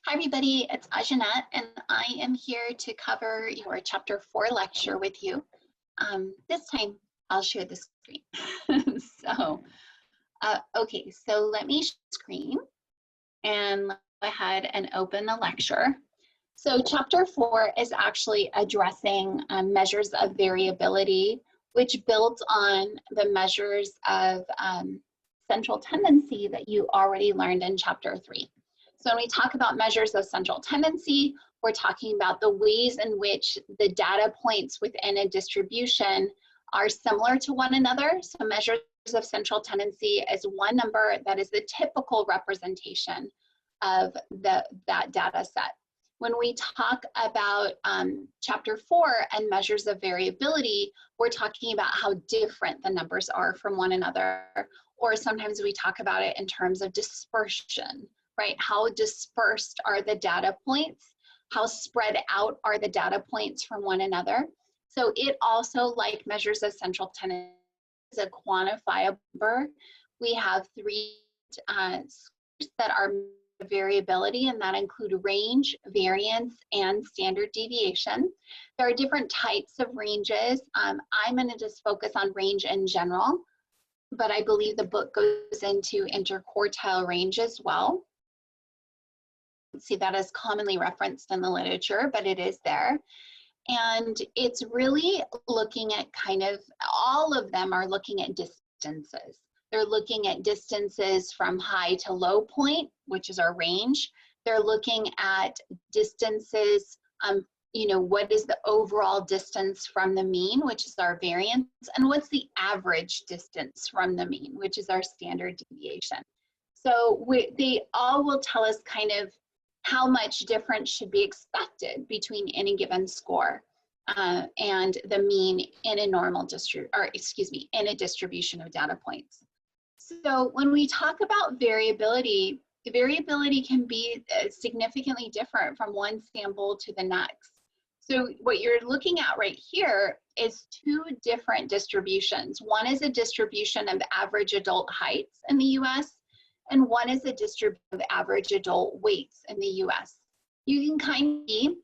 Hi everybody, it's Ajanette and I am here to cover your chapter 4 lecture with you. This time I'll share the screen. Okay, so let me share the screen and go ahead and open the lecture. So chapter 4 is actually addressing measures of variability, which builds on the measures of central tendency that you already learned in chapter 3. So when we talk about measures of central tendency, we're talking about the ways in which the data points within a distribution are similar to one another. So measures of central tendency is one number that is the typical representation of that data set. When we talk about chapter 4 and measures of variability, we're talking about how different the numbers are from one another, or sometimes we talk about it in terms of dispersion, right? How dispersed are the data points? How spread out are the data points from one another? So it also, like measures of central tendency, is a quantifiable. We have three scores that are variability, and that include range, variance, and standard deviation. There are different types of ranges. I'm going to just focus on range in general, but I believe the book goes into interquartile range as well. See, that is commonly referenced in the literature, but it is there. And it's really looking at all of them are looking at distances. They're looking at distances from high to low point, which is our range. They're looking at distances, what is the overall distance from the mean, which is our variance, and what's the average distance from the mean, which is our standard deviation. So they all will tell us kind of how much difference should be expected between any given score and the mean in a normal in a distribution of data points. So when we talk about variability, variability can be significantly different from one sample to the next. So what you're looking at right here is two different distributions. One is a distribution of average adult heights in the US, and one is a distribution of average adult weights in the US. You can kind of see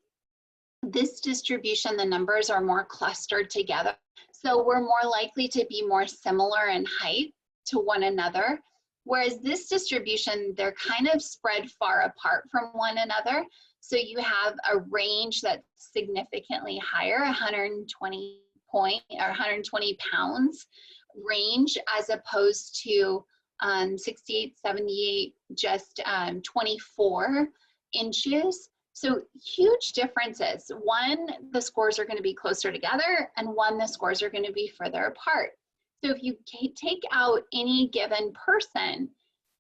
this distribution, the numbers are more clustered together. So we're more likely to be more similar in height to one another. Whereas this distribution, they're kind of spread far apart from one another. So you have a range that's significantly higher, 120 pounds range, as opposed to 68, 78, just 24 inches. So huge differences. One, the scores are going to be closer together, and one, the scores are going to be further apart. So if you take out any given person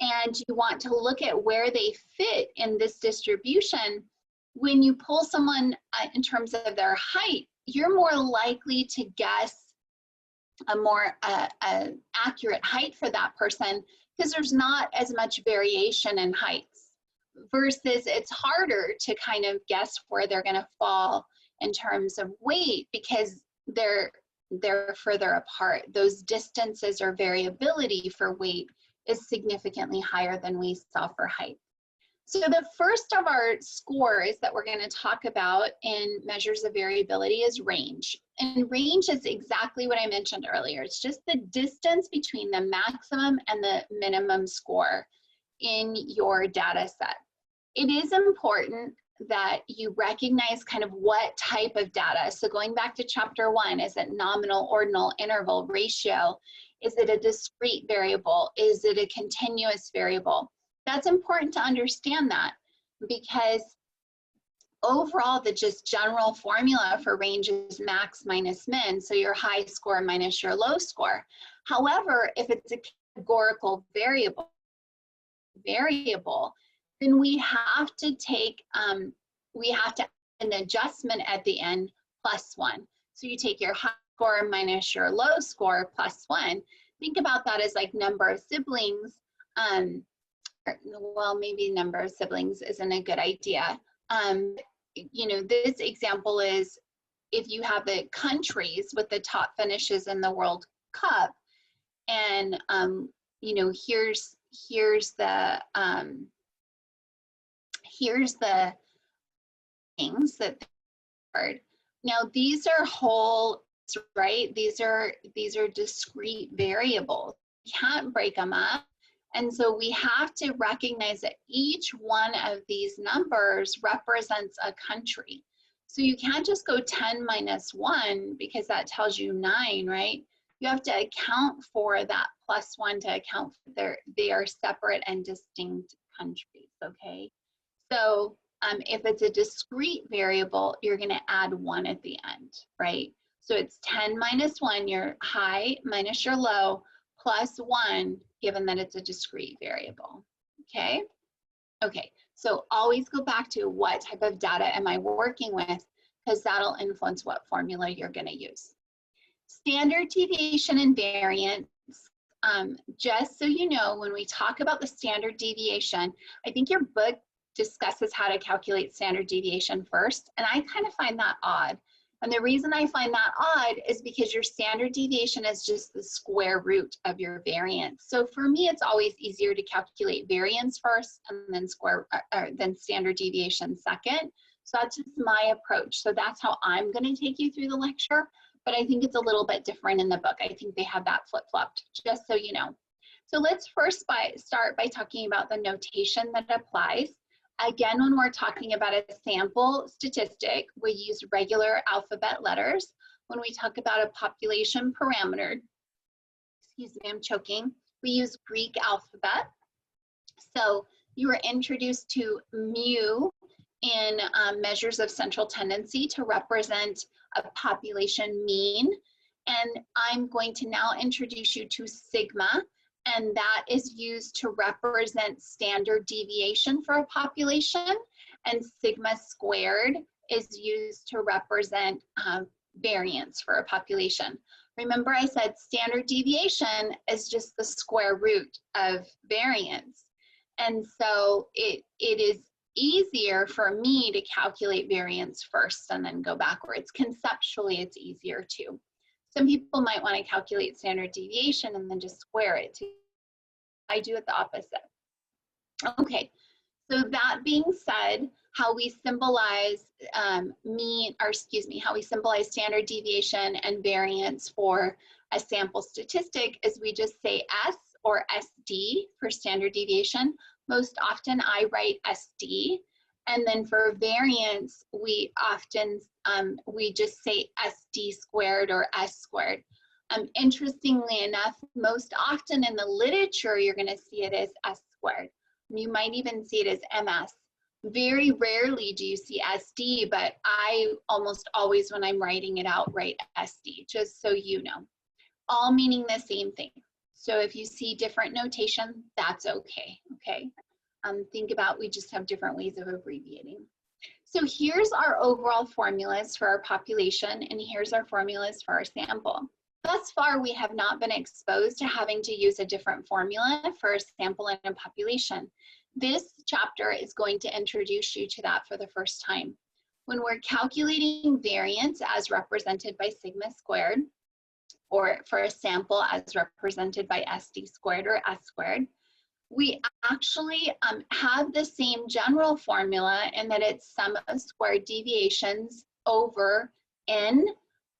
and you want to look at where they fit in this distribution, when you pull someone in terms of their height, you're more likely to guess a more accurate height for that person because there's not as much variation in heights, versus it's harder to kind of guess where they're going to fall in terms of weight because they're further apart. Those distances or variability for weight is significantly higher than we saw for height. So the first of our scores that we're going to talk about in measures of variability is range. And range is exactly what I mentioned earlier. It's just the distance between the maximum and the minimum score in your data set. It is important that you recognize kind of what type of data. So going back to chapter 1, is it nominal, ordinal, interval, ratio? Is it a discrete variable? Is it a continuous variable? That's important to understand that, because overall the just general formula for range is max minus min, so your high score minus your low score. However, if it's a categorical variable, then we have to take, an adjustment at the end plus 1. So you take your high score minus your low score plus 1. Think about that as like number of siblings. Well, maybe number of siblings isn't a good idea. This example is if you have the countries with the top finishes in the World Cup, and here's the here's the things that are. Now these are whole, right? These are discrete variables. You can't break them up. And so we have to recognize that each one of these numbers represents a country. So you can't just go 10 minus 1 because that tells you 9, right? You have to account for that plus 1 to account for they are separate and distinct countries, okay? So if it's a discrete variable, you're going to add 1 at the end, right? So it's 10 minus 1, your high minus your low, plus 1, given that it's a discrete variable, okay? Okay, so always go back to what type of data am I working with, because that'll influence what formula you're going to use. Standard deviation and variance. Just so you know, when we talk about the standard deviation, I think your book discusses how to calculate standard deviation first, and I kind of find that odd. And the reason I find that odd is because your standard deviation is just the square root of your variance. So for me, it's always easier to calculate variance first and then standard deviation second. So that's just my approach. So that's how I'm going to take you through the lecture, but I think it's a little bit different in the book. I think they have that flip-flopped, just so you know. So let's first start by talking about the notation that applies. Again, when we're talking about a sample statistic, we use regular alphabet letters. When we talk about a population parameter, excuse me, I'm choking, we use Greek alphabet. So you were introduced to mu in measures of central tendency to represent a population mean. And I'm going to now introduce you to sigma, and that is used to represent standard deviation for a population, and sigma squared is used to represent variance for a population. Remember I said standard deviation is just the square root of variance. And so it is easier for me to calculate variance first and then go backwards. Conceptually, it's easier too. Some people might want to calculate standard deviation and then just square it too. I do it the opposite. Okay, so that being said, how we symbolize how we symbolize standard deviation and variance for a sample statistic is we just say S or SD for standard deviation. Most often I write SD. And then for variance, we often, we just say SD squared or S squared. Interestingly enough, most often in the literature, you're gonna see it as S squared. You might even see it as MS. Very rarely do you see SD, but I almost always, when I'm writing it out, write SD, just so you know. All meaning the same thing. So if you see different notation, that's okay, okay? Think about, we just have different ways of abbreviating. So here's our overall formulas for our population, and here's our formulas for our sample. Thus far, we have not been exposed to having to use a different formula for a sample and a population. This chapter is going to introduce you to that for the first time. When we're calculating variance as represented by sigma squared, or for a sample as represented by SD squared or S squared, we actually have the same general formula in that it's sum of squared deviations over n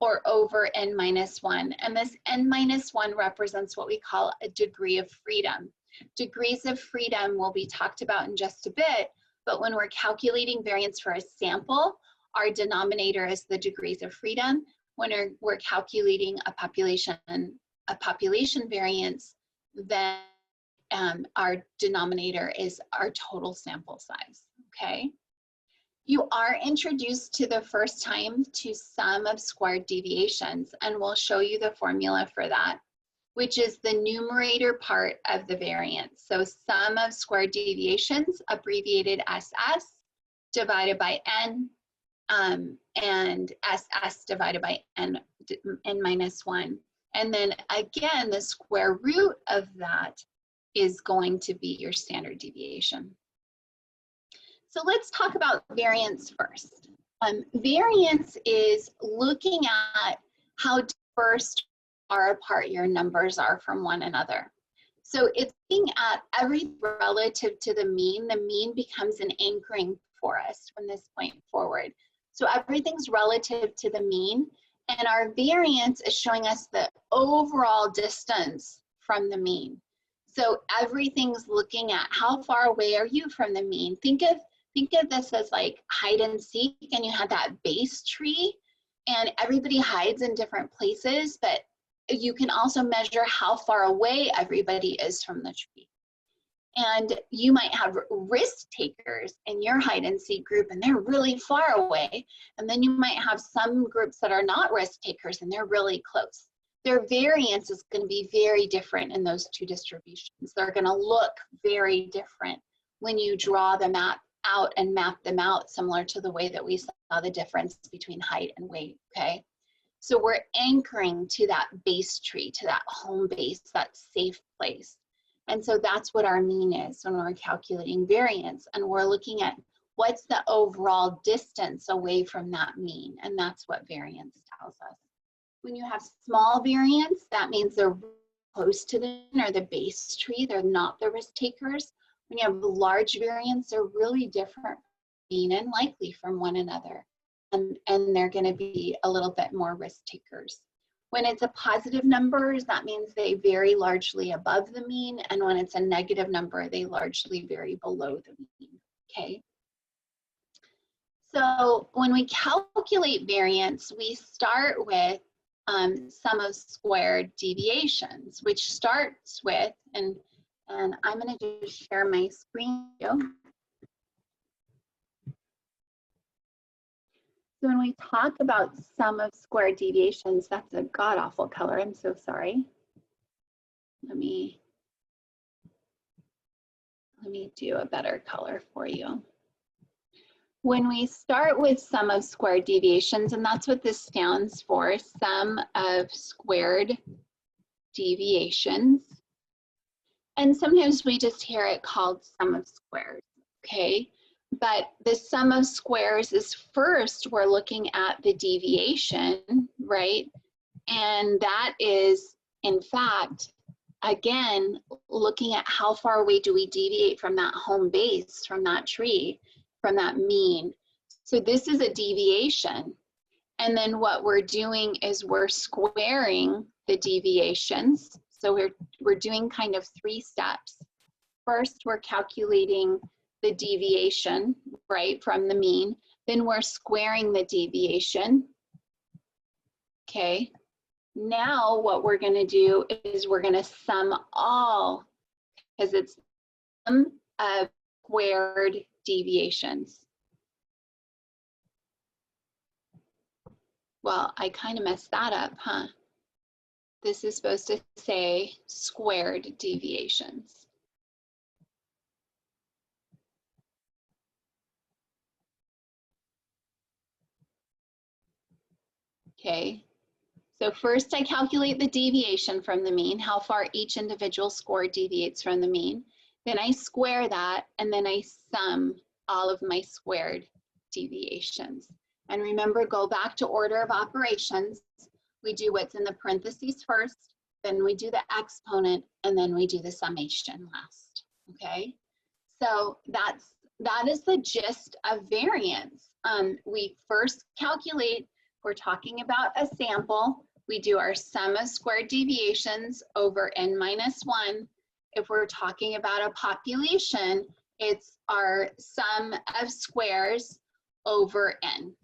or over n minus 1. And this n minus 1 represents what we call a degree of freedom. Degrees of freedom will be talked about in just a bit, but when we're calculating variance for a sample, our denominator is the degrees of freedom. When we're calculating a population variance, then our denominator is our total sample size, okay? You are introduced to the first time to sum of squared deviations, and we'll show you the formula for that, which is the numerator part of the variance. So sum of squared deviations, abbreviated SS, divided by n, and SS divided by n minus 1. And then again, the square root of that is going to be your standard deviation. So let's talk about variance first. Variance is looking at how diverse or apart your numbers are from one another. So it's looking at everything relative to the mean. The mean becomes an anchoring for us from this point forward. So everything's relative to the mean, and our variance is showing us the overall distance from the mean. So everything's looking at how far away are you from the mean. Think of this as like hide and seek, and you had that base tree, and everybody hides in different places, but you can also measure how far away everybody is from the tree. And you might have risk takers in your hide and seek group, and they're really far away. And then you might have some groups that are not risk takers, and they're really close. Their variance is going to be very different in those two distributions. They're going to look very different when you draw them out and map them out, similar to the way that we saw the difference between height and weight, okay? So we're anchoring to that base tree, to that home base, that safe place. And so that's what our mean is when we're calculating variance. And we're looking at what's the overall distance away from that mean. And that's what variance tells us. When you have small variance, that means they're close to the mean or the base tree. They're not the risk takers. When you have large variance, they're really different mean and likely from one another. And they're going to be a little bit more risk takers. When it's a positive numbers, that means they vary largely above the mean. And when it's a negative number, they largely vary below the mean, okay? So when we calculate variance, we start with sum of squared deviations, which starts with, and I'm going to just share my screen. So when we talk about sum of squared deviations, that's a god-awful color. I'm so sorry. Let me do a better color for you. When we start with sum of squared deviations, and that's what this stands for, sum of squared deviations. And sometimes we just hear it called sum of squares, okay? But the sum of squares is first, we're looking at the deviation, right? And that is, in fact, again, looking at how far away do we deviate from that home base, from that tree, from that mean. So this is a deviation. And then what we're doing is we're squaring the deviations. So we're doing kind of 3 steps. First, we're calculating the deviation, right, from the mean. Then we're squaring the deviation, okay? Now what we're gonna do is we're gonna sum all, because it's sum of squared deviations. Well, I kind of messed that up, huh? This is supposed to say squared deviations. Okay, so first I calculate the deviation from the mean, how far each individual score deviates from the mean. Then I square that, and then I sum all of my squared deviations. And remember, go back to order of operations. We do what's in the parentheses first, then we do the exponent, and then we do the summation last, okay? So that is the gist of variance. We first calculate, we're talking about a sample, we do our sum of squared deviations over n-1. If we're talking about a population, it's our sum of squares over n,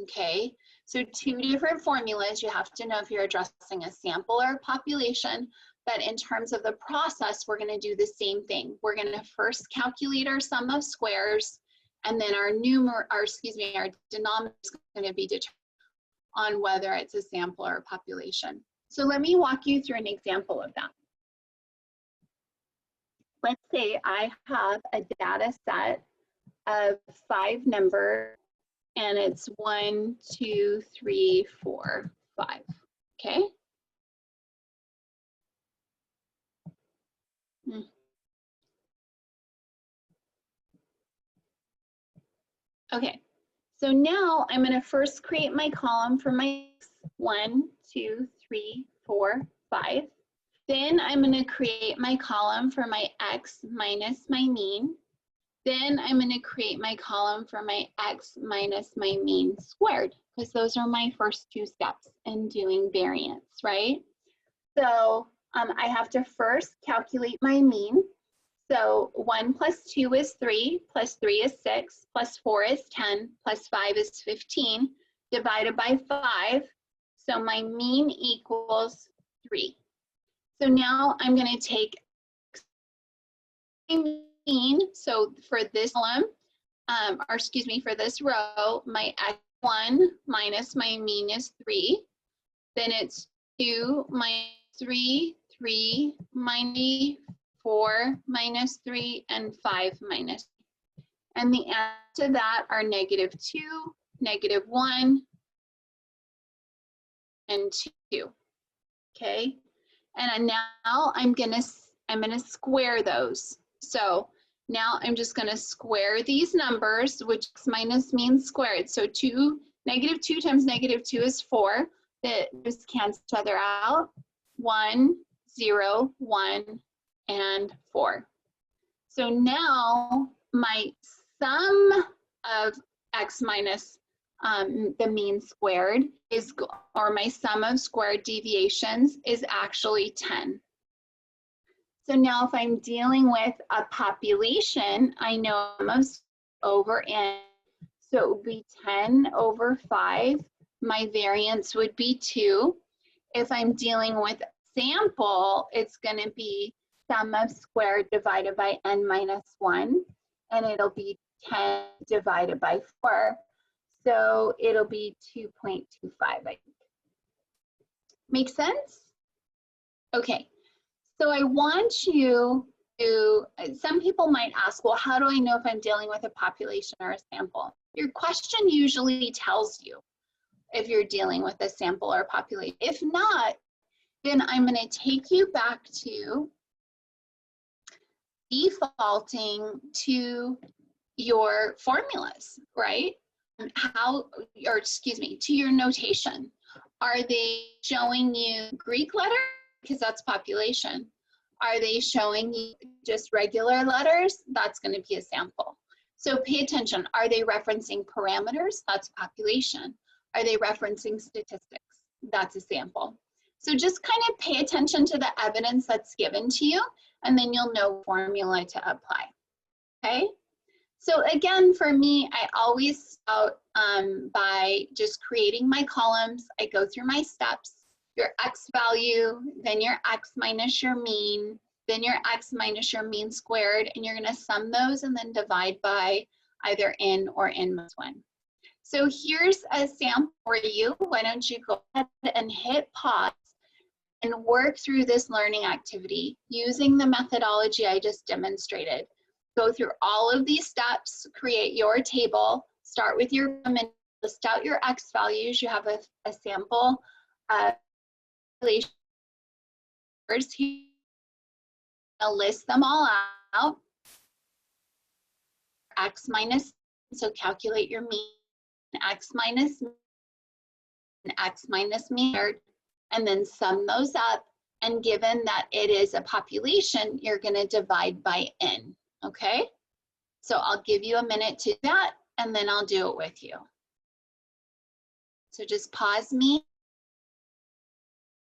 okay? So 2 different formulas. You have to know if you're addressing a sample or a population, but in terms of the process, we're gonna do the same thing. We're gonna first calculate our sum of squares, and then our denominator is gonna be determined on whether it's a sample or a population. So let me walk you through an example of that. Let's say I have a data set of 5 numbers, and it's 1, 2, 3, 4, 5, okay? Okay, so now I'm gonna first create my column for my 1, 2, 3, 4, 5. Then I'm going to create my column for my x minus my mean. Then I'm going to create my column for my x minus my mean squared, because those are my first two steps in doing variance, right? So I have to first calculate my mean. So 1 plus 2 is 3, plus 3 is 6, plus 4 is 10, plus 5 is 15, divided by 5. So my mean equals 3. So now I'm going to take my mean. So for this column, or excuse me, for this row, my x1 minus my mean is 3. Then it's 2 minus 3, 3 minus 4 minus 3, and 5 minus 3. And the answer to that are -2, -1, and 2. Okay, and now I'm gonna square those. So now I'm just gonna square these numbers, which minus means squared. So -2 times -2 is 4. That just cancel each other out. 1, 0, 1, and 4. So now my sum of x minus the mean squared is, or my sum of squared deviations is actually 10. So now if I'm dealing with a population, I know sum of over n, so it would be 10 over 5. My variance would be 2. If I'm dealing with a sample, it's going to be sum of squared divided by n minus 1, and it'll be 10 divided by 4. So it'll be 2.25, I think. Make sense? Okay, so I want you to, some people might ask, well, how do I know if I'm dealing with a population or a sample? Your question usually tells you if you're dealing with a sample or population. If not, then I'm going to take you back to defaulting to your formulas, right? How, or excuse me, to your notation. Are they showing you Greek letters? Because that's population. Are they showing you just regular letters? That's going to be a sample. So pay attention. Are they referencing parameters? That's population. Are they referencing statistics? That's a sample. So just kind of pay attention to the evidence that's given to you, and then you'll know formula to apply. Okay? So again, for me, I always start by just creating my columns. I go through my steps, your x value, then your x minus your mean, then your x minus your mean squared, and you're gonna sum those and then divide by either n or n minus 1. So here's a sample for you. Why don't you go ahead and hit pause and work through this learning activity using the methodology I just demonstrated. Go through all of these steps, create your table, start with your and list out your x values. You have a sample population. First, you list them all out. X minus, so calculate your mean, x minus mean, and then sum those up. And given that it is a population, you're going to divide by n. Okay, so I'll give you a minute to do that, and then I'll do it with you. So just pause me.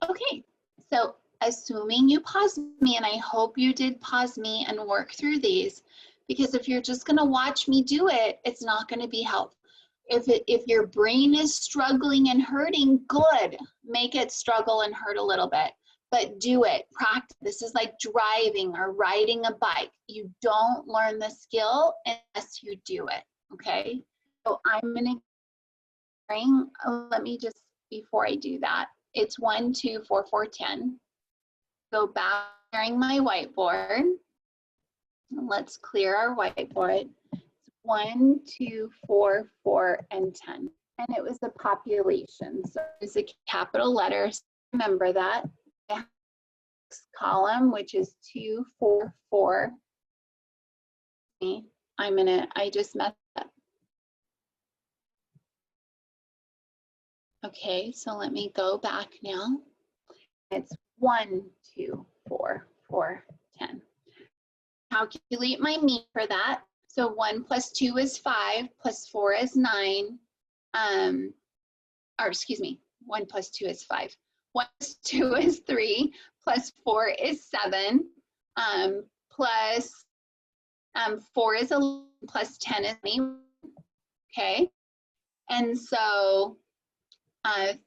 Okay, so assuming you paused me, and I hope you did pause me and work through these, because if you're just gonna watch me do it, it's not gonna be helpful. If your brain is struggling and hurting, good, make it struggle and hurt a little bit. But do it, practice. This is like driving or riding a bike. You don't learn the skill unless you do it, okay? So I'm gonna bring, let me just, before I do that, it's 1, 2, 4, 4, 10. Go back sharing my whiteboard. Let's clear our whiteboard. It's 1, 2, 4, 4, and 10. And it was a population, so it's a capital letter, so remember that. Column, which is 2, 4, 4. I just messed up. Okay, so let me go back now. It's 1, 2, 4, 4, 10. Calculate my mean for that. So 1 plus 2 is 5, plus 4 is 9. Or excuse me, 1 plus 2 is 5. 1 plus 2 is 3, plus 4 is 7, plus 4 is 11, plus 10 is 20. Okay, and so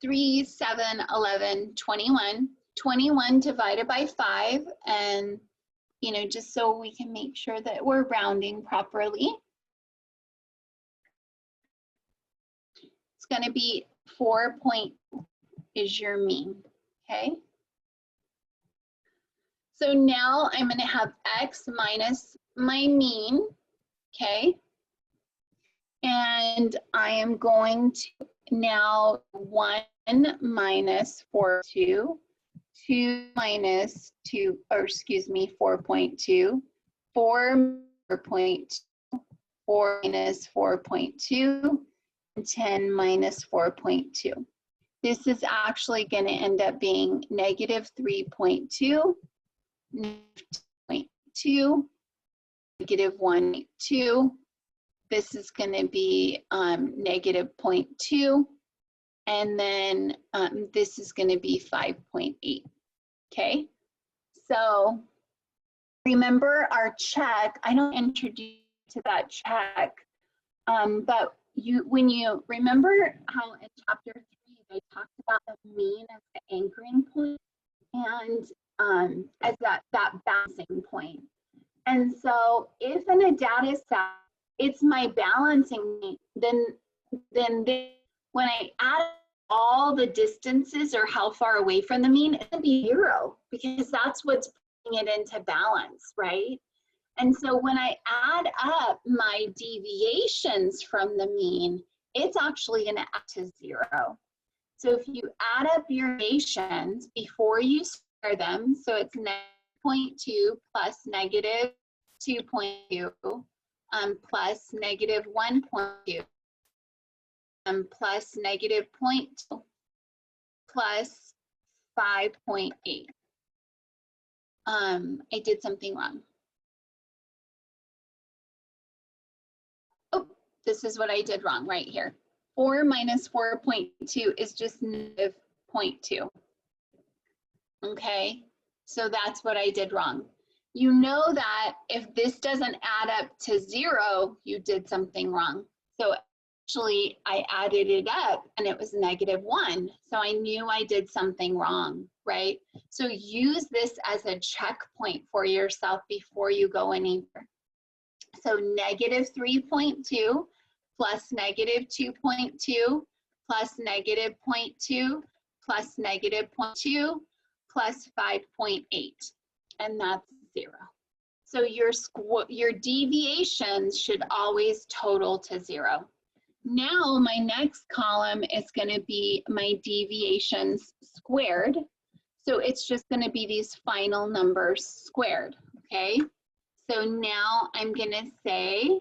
3, 7, 11, 21. 21 divided by 5, and you know, just so we can make sure that we're rounding properly. It's going to be 4 is your mean, okay? So now I'm going to have x minus my mean, okay? And I am going to now 1 minus 4.2, 2 minus 2, or excuse me, 4.2, 4.2, 4 minus 4.2, and 10 minus 4.2. This is actually going to end up being negative 3.2, negative 2.2, negative 1.2. This is going to be negative 0.2, and then this is going to be 5.8. Okay, so remember our check. I don't introduce you to that check, but when you remember how in chapter 3 they talked about the mean as the anchoring point and as that balancing point. And so if in a data set it's my balancing, then when I add all the distances or how far away from the mean, it's gonna be 0 because that's what's putting it into balance, right? And so when I add up my deviations from the mean, it's actually gonna add to 0. So if you add up your deviations before you square them, so it's -0.2 plus negative 2.2 plus negative 1.2 plus negative 0.2 plus 5.8. I did something wrong. Oh, this is what I did wrong right here. 4 minus 4.2 is just negative 0.2. Okay, so that's what I did wrong. You know that if this doesn't add up to 0, you did something wrong. So actually I added it up and it was -1. So I knew I did something wrong, right? So use this as a checkpoint for yourself before you go anywhere. So negative 3.2 plus negative 2.2 plus negative 0.2 plus negative 0.2 plus 5.8, and that's 0. So your deviations should always total to 0. Now my next column is going to be my deviations squared. So it's just going to be these final numbers squared, okay? So now I'm going to say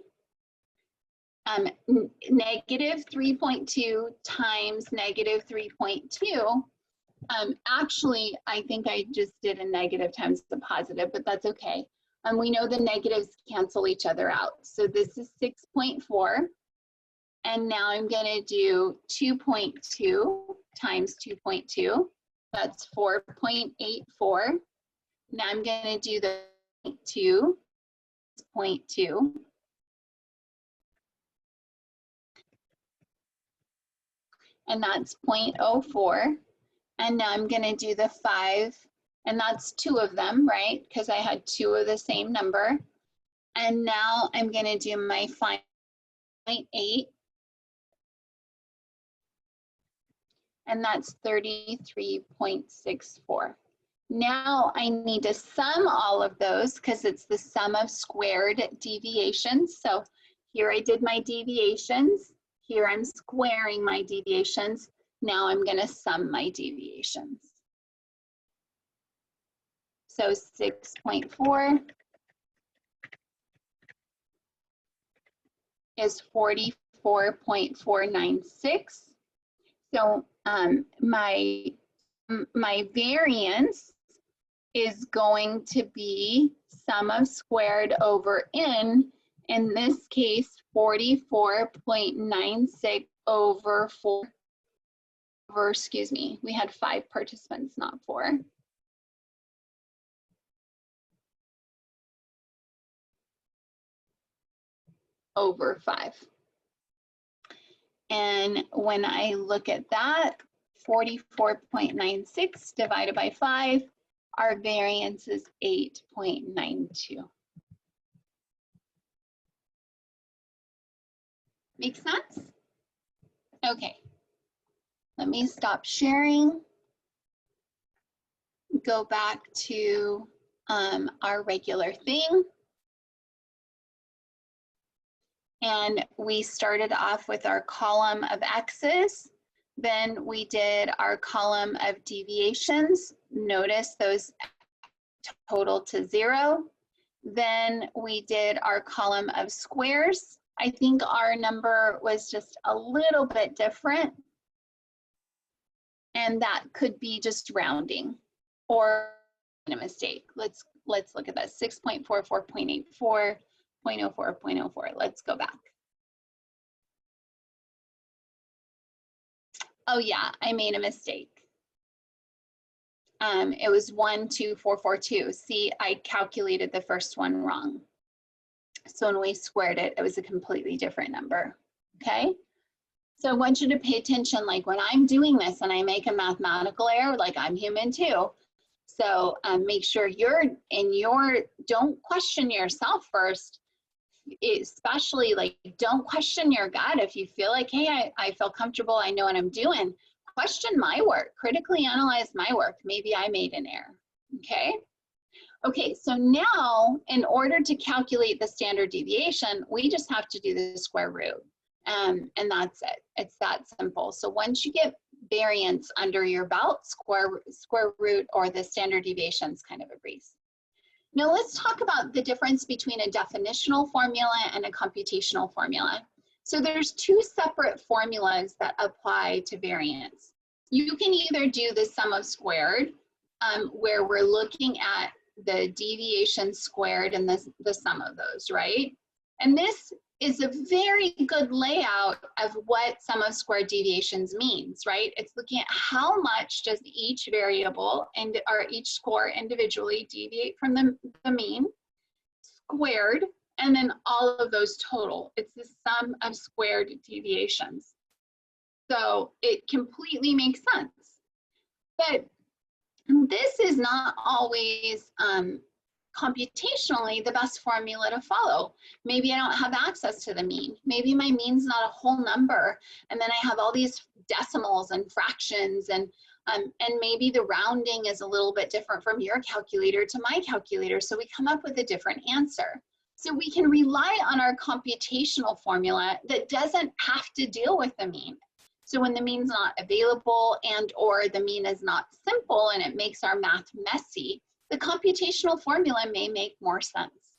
negative 3.2 times negative 3.2. Actually, I think I just did a negative times the positive, but that's okay. We know the negatives cancel each other out. So this is 6.4. And now I'm going to do 2.2 times 2.2. That's 4.84. Now I'm going to do the 0.2. And that's 0.04. And now I'm going to do the 5, and that's 2 of them, right? Because I had 2 of the same number. And now I'm going to do my 5.8, and that's 33.64. Now I need to sum all of those because it's the sum of squared deviations. So here I did my deviations. Here I'm squaring my deviations. Now I'm going to sum my deviations. So 6.4 is 44.496. So my variance is going to be sum of squared over n, in this case 44.96 over 4, over, excuse me, we had 5 participants, not 4. Over 5. And when I look at that, 44.96 divided by 5, our variance is 8.92. Make sense? Okay. Let me stop sharing. Go back to our regular thing. And we started off with our column of x's. Then we did our column of deviations. Notice those total to 0. Then we did our column of squares. I think our number was just a little bit different. And that could be just rounding or a mistake. Let's look at that. 6.44.84. 0.04, 0.04. Let's go back. Oh yeah, I made a mistake. It was 12442. See, I calculated the first one wrong. So when we squared it, it was a completely different number. Okay. So I want you to pay attention, like when I'm doing this and I make a mathematical error, like I'm human too. So make sure don't question yourself first. Especially like don't question your gut. If you feel like, hey, I feel comfortable, I know what I'm doing, question my work, critically analyze my work. Maybe I made an error. Okay, so now in order to calculate the standard deviation, we just have to do the square root, and that's it. It's that simple. So once you get variance under your belt, square root or the standard deviation is kind of a breeze. Now let's talk about the difference between a definitional formula and a computational formula. So there's 2 separate formulas that apply to variance. You can either do the sum of squared, where we're looking at the deviation squared and the sum of those, right? And this is a very good layout of what sum of squared deviations means, right? It's looking at how much does each variable or each score individually deviate from the mean, squared, and then all of those total. It's the sum of squared deviations. So it completely makes sense. But this is not always computationally the best formula to follow. Maybe I don't have access to the mean. Maybe my mean's not a whole number, and then I have all these decimals and fractions, and maybe the rounding is a little bit different from your calculator to my calculator, so we come up with a different answer. So we can rely on our computational formula that doesn't have to deal with the mean. So when the mean's not available and or the mean is not simple and it makes our math messy, the computational formula may make more sense.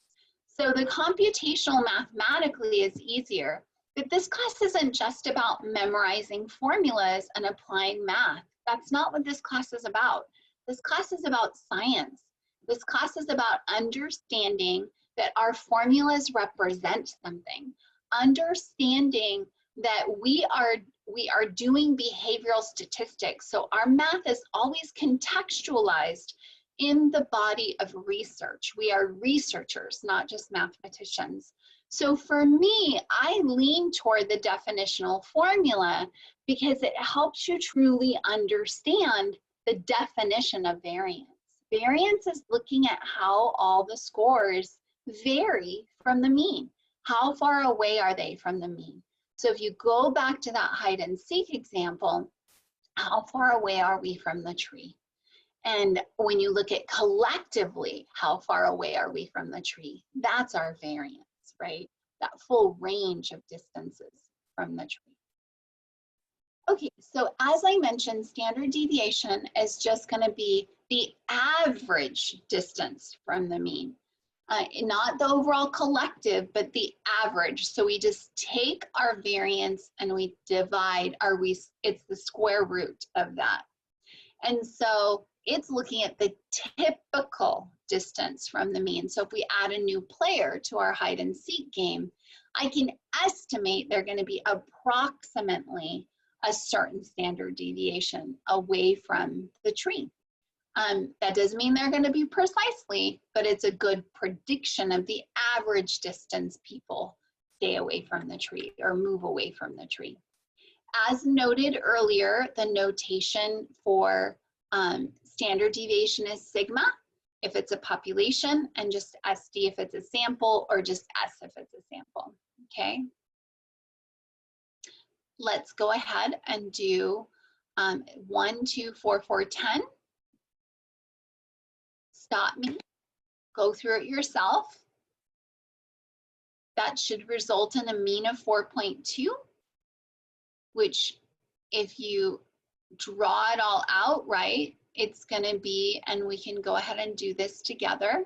So the computational mathematically is easier, but this class isn't just about memorizing formulas and applying math. That's not what this class is about. This class is about science. This class is about understanding that our formulas represent something, understanding that we are doing behavioral statistics. So our math is always contextualized in the body of research. We are researchers, not just mathematicians. So for me, I lean toward the definitional formula because it helps you truly understand the definition of variance. Variance is looking at how all the scores vary from the mean. How far away are they from the mean? So if you go back to that hide and seek example, how far away are we from the tree? And when you look at collectively, how far away are we from the tree? That's our variance, right? That full range of distances from the tree. Okay, so as I mentioned, standard deviation is just going to be the average distance from the mean. Not the overall collective, but the average. So we just take our variance and we divide it's the square root of that. And so It's looking at the typical distance from the mean. So if we add a new player to our hide and seek game, I can estimate they're going to be approximately a certain standard deviation away from the tree. That doesn't mean they're going to be precisely, but it's a good prediction of the average distance people stay away from the tree or move away from the tree. As noted earlier, the notation for standard deviation is sigma if it's a population, and just SD if it's a sample, or just S if it's a sample, okay? Let's go ahead and do 1, 2, 4, 4, 10. Stop me, go through it yourself. That should result in a mean of 4.2, which if you draw it all out right, it's gonna be, and we can go ahead and do this together.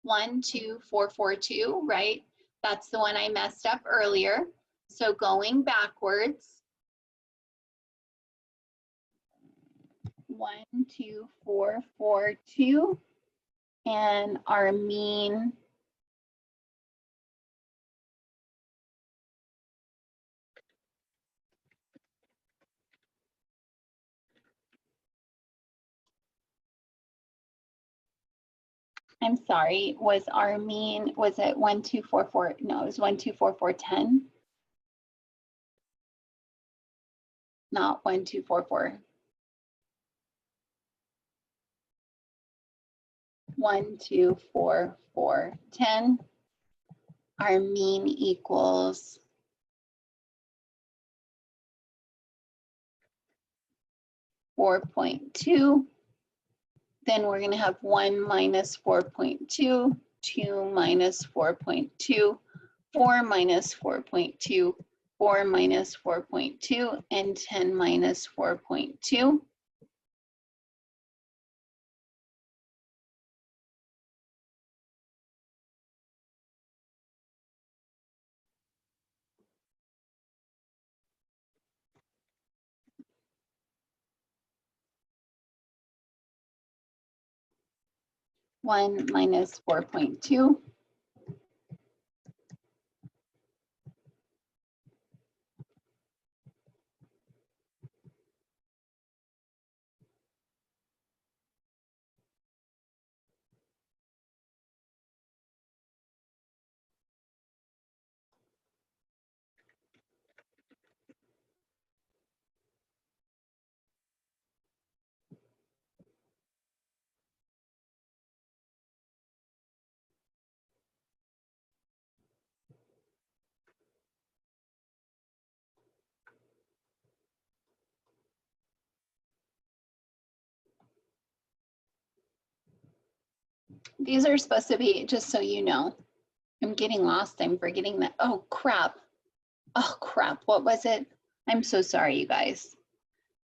1, 2, 4, 4, 2, right? That's the one I messed up earlier. So going backwards, 1, 2, 4, 4, 2, and our mean I'm sorry, was our mean, was it 1, 2, 4, 4? No, it was 1, 2, 4, 4, 10. Not 1, 2, 4, 4. 1, 2, 4, 4, 10. Our mean equals 4.2. Then we're going to have 1 minus 4.2, 2 minus 4.2, 4 minus 4.2, 4 minus 4.2, and 10 minus 4.2. One minus 4.2. These are supposed to be, just so you know, I'm getting lost. I'm forgetting that. Oh, crap. Oh, crap. What was it? I'm so sorry, you guys.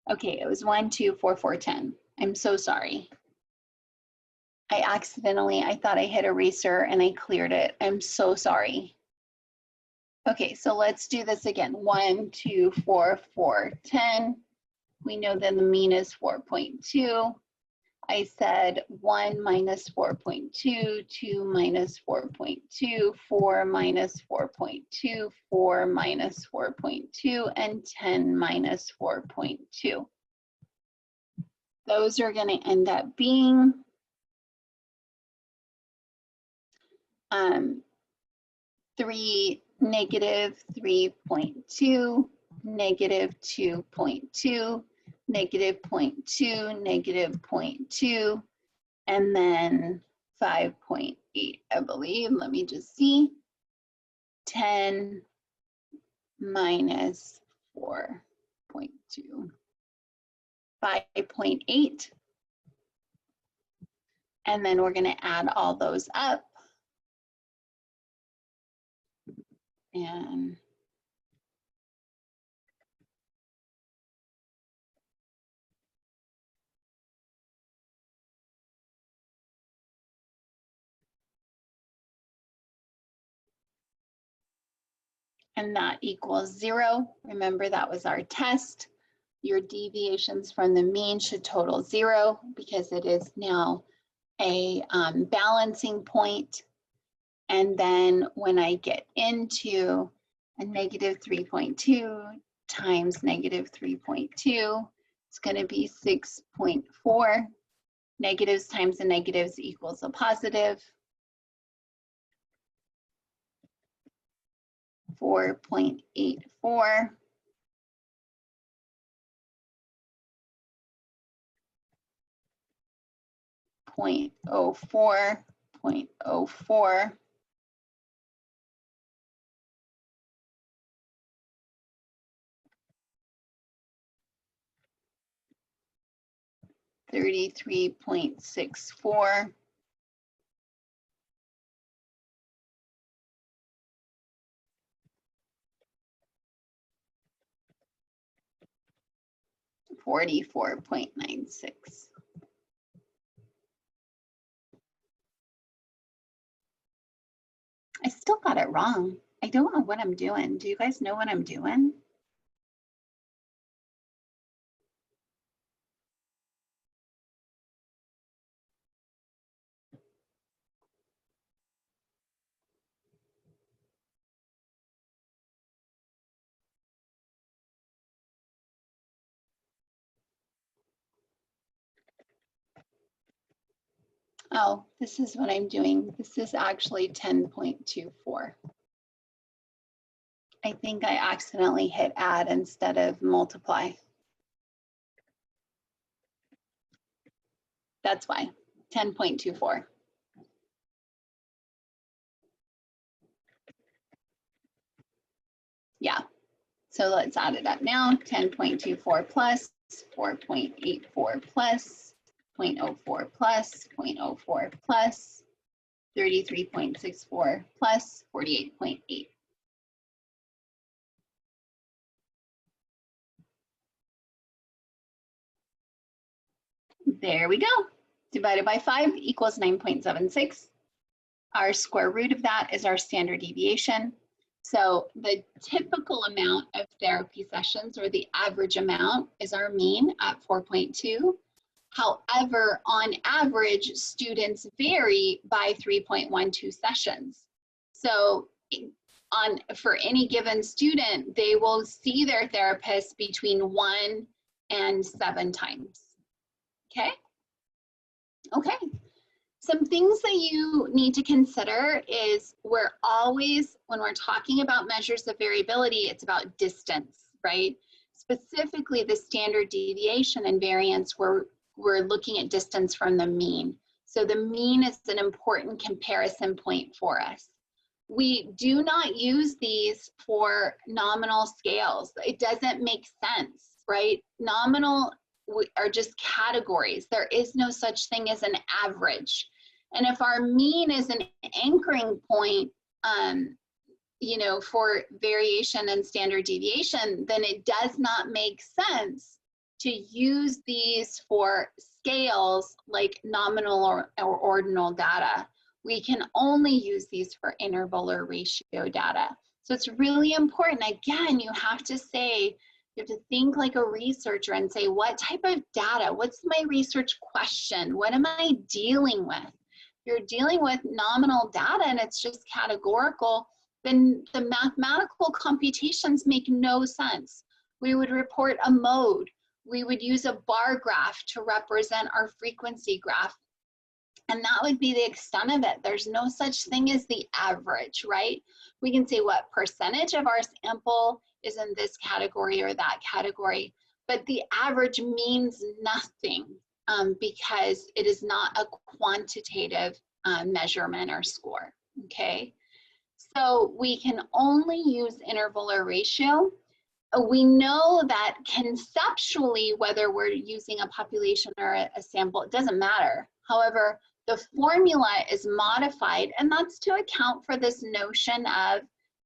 Okay, it was 1, 2, 4, 4, 10. I'm so sorry. I thought I hit eraser and I cleared it. I'm so sorry. Okay, so let's do this again. 1, 2, 4, 4, 10. We know then the mean is 4.2. I said 1 minus 4.2, 2 minus 4.2, 4 minus 4.2, 4 minus 4.2, and 10 minus 4.2. Those are going to end up being negative 3.2, negative 2.2, negative 0.2, negative 0.2, and then 5.8, I believe. Let me just see. 10 minus 4.2, 5.8. And then we're going to add all those up. And that equals 0. Remember, that was our test. your deviations from the mean should total 0 because it is now a balancing point. And then when I get into a negative 3.2 times negative 3.2, it's going to be 6.4. Negatives times the negatives equals a positive. 4.84. 0.04, 0.04. 33.64. 44.96. I still got it wrong. I don't know what I'm doing. Do you guys know what I'm doing? Oh, this is what I'm doing. This is actually 10.24. I think I accidentally hit add instead of multiply. That's why, 10.24. Yeah, so let's add it up now. 10.24 plus 4.84 plus 0.04 plus 0.04 plus 33.64 plus 48.8. There we go. Divided by 5 equals 9.76. Our square root of that is our standard deviation. So the typical amount of therapy sessions, or the average amount, is our mean at 4.2. However, on average, students vary by 3.12 sessions. So for any given student, they will see their therapist between 1 and 7 times. Okay? Okay. Some things that you need to consider is we're always, when we're talking about measures of variability, it's about distance, right? Specifically the standard deviation and variance, we're looking at distance from the mean. So the mean is an important comparison point for us. We do not use these for nominal scales. It doesn't make sense, right? Nominal are just categories. There is no such thing as an average. And if our mean is an anchoring point, you know, for variation and standard deviation, then it does not make sense to use these for scales like nominal or ordinal data. We can only use these for interval or ratio data. So it's really important. Again, you have to say, you have to think like a researcher and say, what type of data? What's my research question? What am I dealing with? If you're dealing with nominal data and it's just categorical, then the mathematical computations make no sense. We would report a mode. We would use a bar graph to represent our frequency graph. And that would be the extent of it. There's no such thing as the average, right? We can say what percentage of our sample is in this category or that category, but the average means nothing because it is not a quantitative measurement or score, okay? So we can only use interval or ratio. We know that conceptually, whether we're using a population or a sample, it doesn't matter. However, the formula is modified, and that's to account for this notion of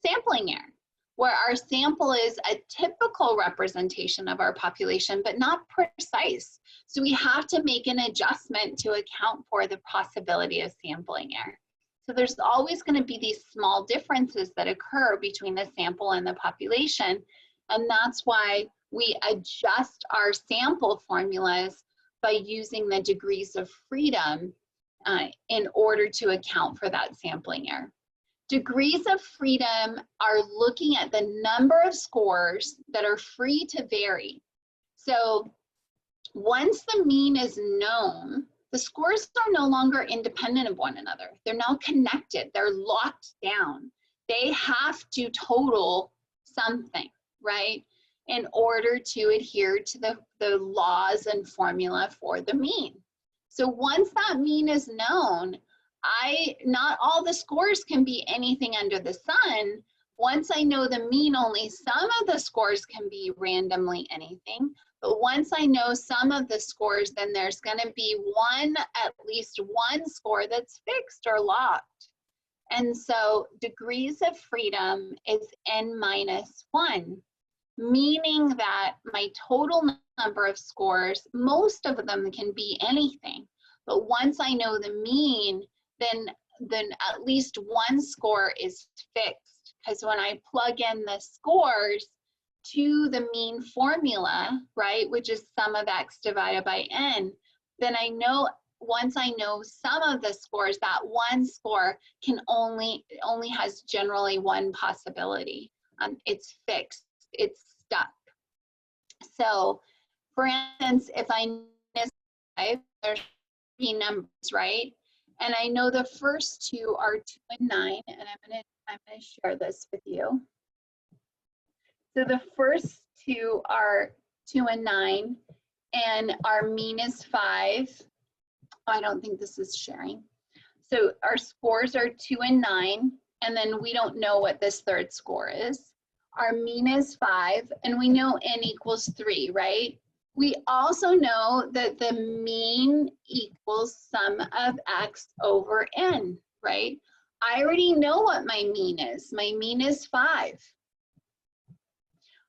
sampling error, where our sample is a typical representation of our population, but not precise. So we have to make an adjustment to account for the possibility of sampling error. So there's always going to be these small differences that occur between the sample and the population. And that's why we adjust our sample formulas by using the degrees of freedom in order to account for that sampling error. Degrees of freedom are looking at the number of scores that are free to vary. So once the mean is known, the scores are no longer independent of one another. They're now connected, they're locked down. They have to total something, right? In order to adhere to the laws and formula for the mean. So once that mean is known, not all the scores can be anything under the sun. Once I know the mean, only some of the scores can be randomly anything. But once I know some of the scores, then there's going to be at least one score that's fixed or locked. And so degrees of freedom is n minus 1, meaning that my total number of scores, most of them can be anything. But once I know the mean, then at least one score is fixed. Because when I plug in the scores to the mean formula, right, which is sum of x divided by n, then I know, once I know some of the scores, that one score only has generally one possibility. It's fixed, it's stuck. So for instance, if I miss 5, there's 3 numbers, right? And I know the first 2 are 2 and 9, and I'm gonna share this with you. So the first 2 are 2 and 9, and our mean is 5. I don't think this is sharing. So our scores are 2 and 9, and then we don't know what this third score is. Our mean is 5, and we know n equals 3, right? We also know that the mean equals sum of x over n, right? I already know what my mean is. My mean is 5.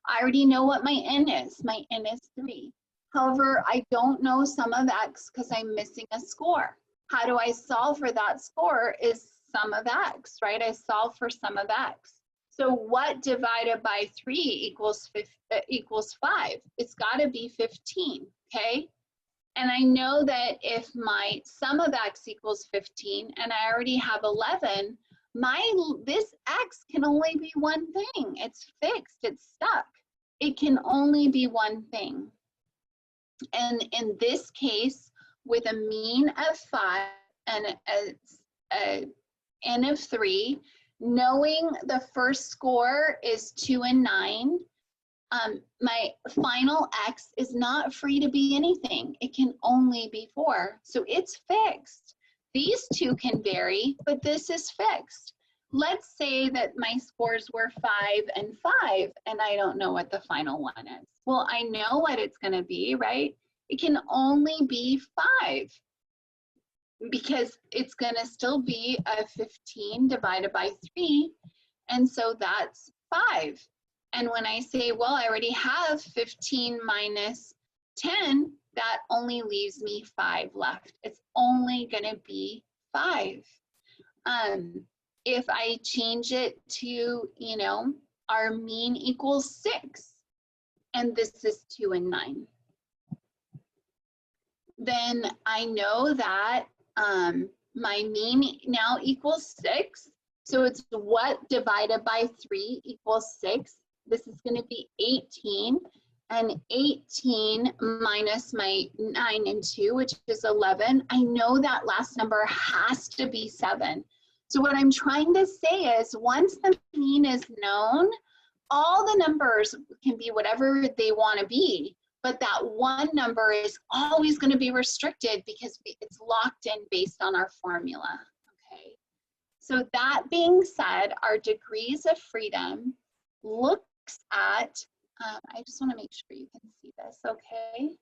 I already know what my n is. My n is 3. However, I don't know sum of x because I'm missing a score. How do I solve for that score is sum of x, right? I solve for sum of x. So what divided by 3 equals 5? It's got to be 15, okay? And I know that if my sum of x equals 15 and I already have 11, this x can only be one thing. It's fixed, it's stuck. It can only be one thing. And in this case, with a mean of 5 and a n of 3, knowing the first score is 2 and 9, my final x is not free to be anything. It can only be 4. So it's fixed. These 2 can vary, but this is fixed. Let's say that my scores were 5 and 5, and I don't know what the final one is. Well, I know what it's going to be, right? It can only be 5 because it's going to still be a 15 divided by 3, and so that's 5. And when I say, well, I already have 15 minus 10, that only leaves me 5 left. It's only going to be 5. If I change it to, you know, our mean equals 6, and this is 2 and 9, then I know that my mean now equals 6. So it's what divided by 3 equals 6. This is going to be 18, and 18 minus my 9 and 2, which is 11. I know that last number has to be 7. So what I'm trying to say is once the mean is known, all the numbers can be whatever they want to be, but that one number is always going to be restricted because it's locked in based on our formula, okay? So that being said, our degrees of freedom looks at, I just want to make sure you can see this, okay?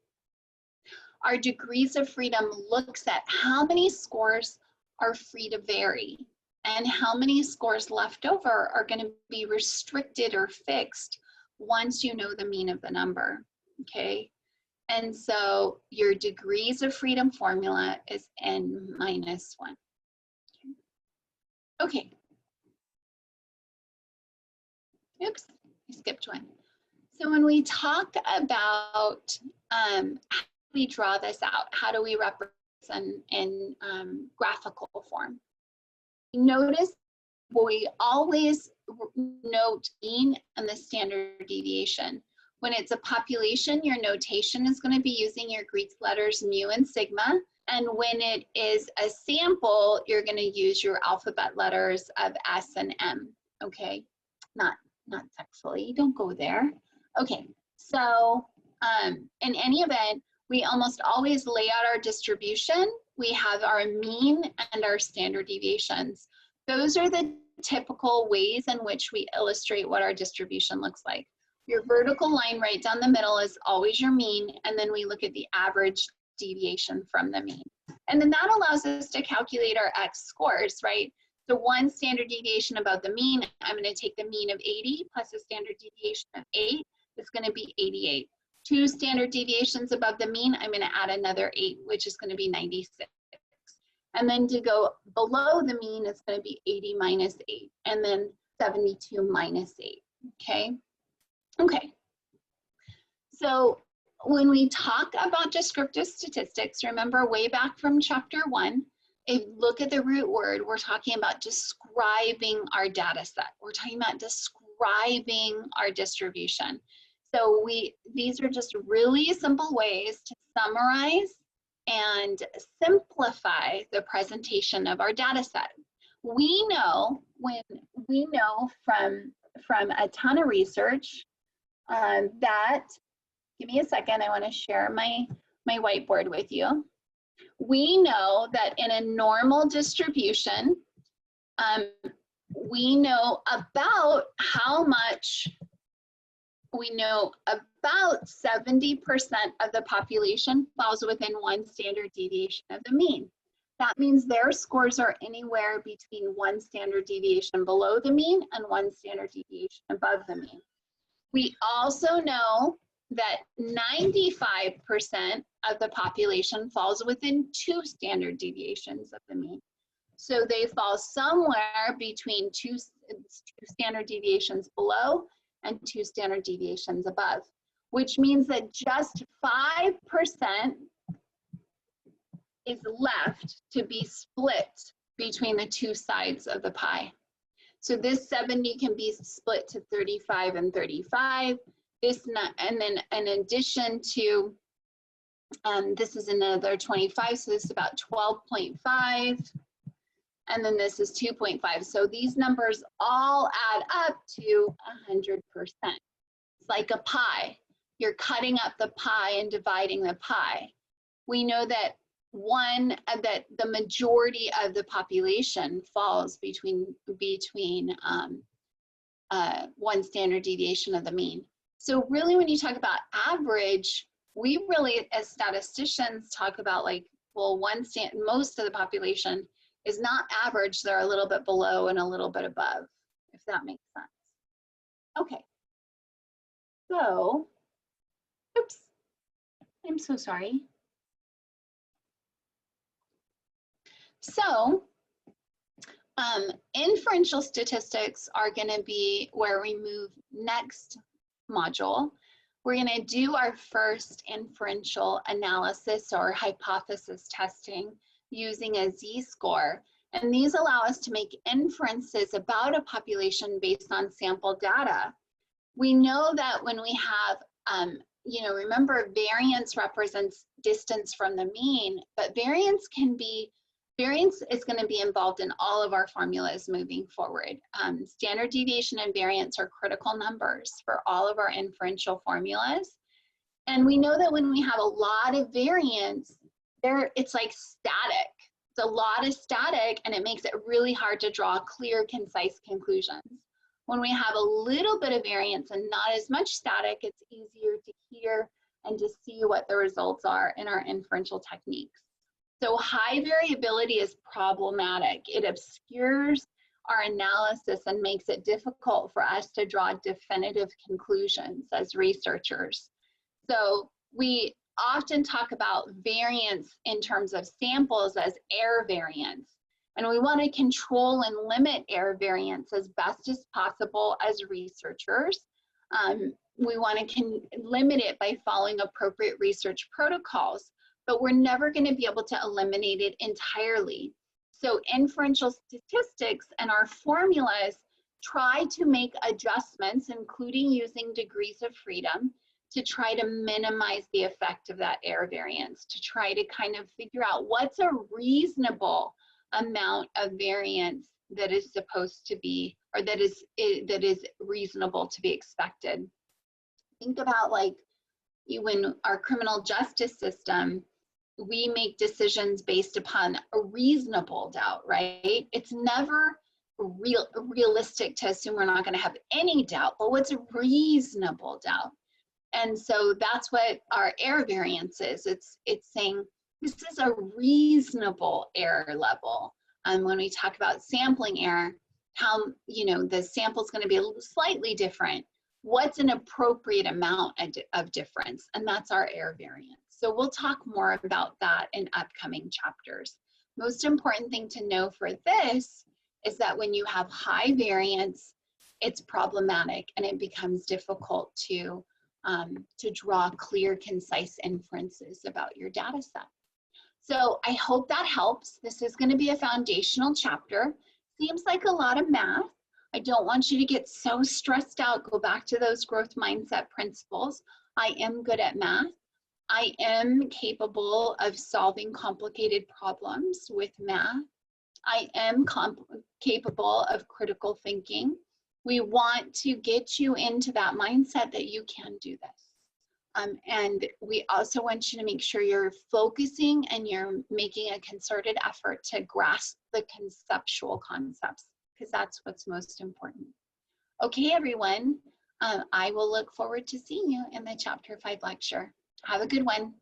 Our degrees of freedom looks at how many scores are free to vary and how many scores left over are going to be restricted or fixed once you know the mean of the number, okay? And so your degrees of freedom formula is n minus 1. Okay. Oops, I skipped one. So when we talk about how do we draw this out, how do we represent in graphical form? Notice we always note mean and the standard deviation. When it's a population, your notation is going to be using your Greek letters mu and sigma. And when it is a sample, you're going to use your alphabet letters of S and M. Okay, not sexually, don't go there. Okay, so in any event, we almost always lay out our distribution. We have our mean and our standard deviations. Those are the typical ways in which we illustrate what our distribution looks like. Your vertical line right down the middle is always your mean, and then we look at the average deviation from the mean. And then that allows us to calculate our X scores, right? So one standard deviation above the mean, I'm going to take the mean of 80 plus a standard deviation of 8, it's going to be 88. Two standard deviations above the mean, I'm going to add another 8, which is going to be 96. And then to go below the mean, it's going to be 80 minus 8, and then 72 minus 8, okay? Okay, so when we talk about descriptive statistics, remember way back from chapter 1, if you look at the root word, we're talking about describing our data set. We're talking about describing our distribution. So these are just really simple ways to summarize and simplify the presentation of our data set. We know from a ton of research that, give me a second, I want to share my whiteboard with you. We know that in a normal distribution, we know about how much, we know about 70% of the population falls within one standard deviation of the mean. That means their scores are anywhere between one standard deviation below the mean and one standard deviation above the mean. We also know that 95% of the population falls within 2 standard deviations of the mean. So they fall somewhere between two standard deviations below and 2 standard deviations above, which means that just 5% is left to be split between the 2 sides of the pie. So this 70 can be split to 35 and 35. And then in addition to, this is another 25, so this is about 12.5. And then this is 2.5. So these numbers all add up to 100%. It's like a pie. You're cutting up the pie and dividing the pie. We know that the majority of the population falls between one standard deviation of the mean. So really, when you talk about average, we really, as statisticians, talk about like, well, most of the population is not average. They're a little bit below and a little bit above, if that makes sense. Okay. So, oops, I'm so sorry. So, inferential statistics are going to be where we move next module. We're going to do our first inferential analysis or hypothesis testing using a z-score. And these allow us to make inferences about a population based on sample data. We know that when we have, remember, variance represents distance from the mean, but variance is going to be involved in all of our formulas moving forward. Standard deviation and variance are critical numbers for all of our inferential formulas. And we know that when we have a lot of variance, it's like static. It's a lot of static, and it makes it really hard to draw clear, concise conclusions. When we have a little bit of variance and not as much static, it's easier to hear and to see what the results are in our inferential techniques. So high variability is problematic. It obscures our analysis and makes it difficult for us to draw definitive conclusions as researchers. So we often talk about variance in terms of samples as error variance. And we want to control and limit error variance as best as possible as researchers. We want to limit it by following appropriate research protocols, but we're never going to be able to eliminate it entirely. So inferential statistics and our formulas try to make adjustments, including using degrees of freedom, to try to minimize the effect of that error variance, to try to kind of figure out what's a reasonable amount of variance that is supposed to be, or that is reasonable to be expected. Think about like when our criminal justice system, we make decisions based upon a reasonable doubt, right? It's never realistic to assume we're not going to have any doubt, but what's a reasonable doubt? And so that's what our error variance is. It's saying this is a reasonable error level. When we talk about sampling error, how, you know, the sample is going to be a little slightly different. What's an appropriate amount of difference? And that's our error variance. So we'll talk more about that in upcoming chapters. Most important thing to know for this is that when you have high variance, it's problematic and it becomes difficult to draw clear, concise inferences about your data set. So I hope that helps. This is going to be a foundational chapter. Seems like a lot of math. I don't want you to get so stressed out. Go back to those growth mindset principles. I am good at math. I am capable of solving complicated problems with math. I am capable of critical thinking. We want to get you into that mindset that you can do this. And we also want you to make sure you're focusing and you're making a concerted effort to grasp the conceptual concepts, because that's what's most important. Okay, everyone, I will look forward to seeing you in the Chapter 5 lecture. Have a good one.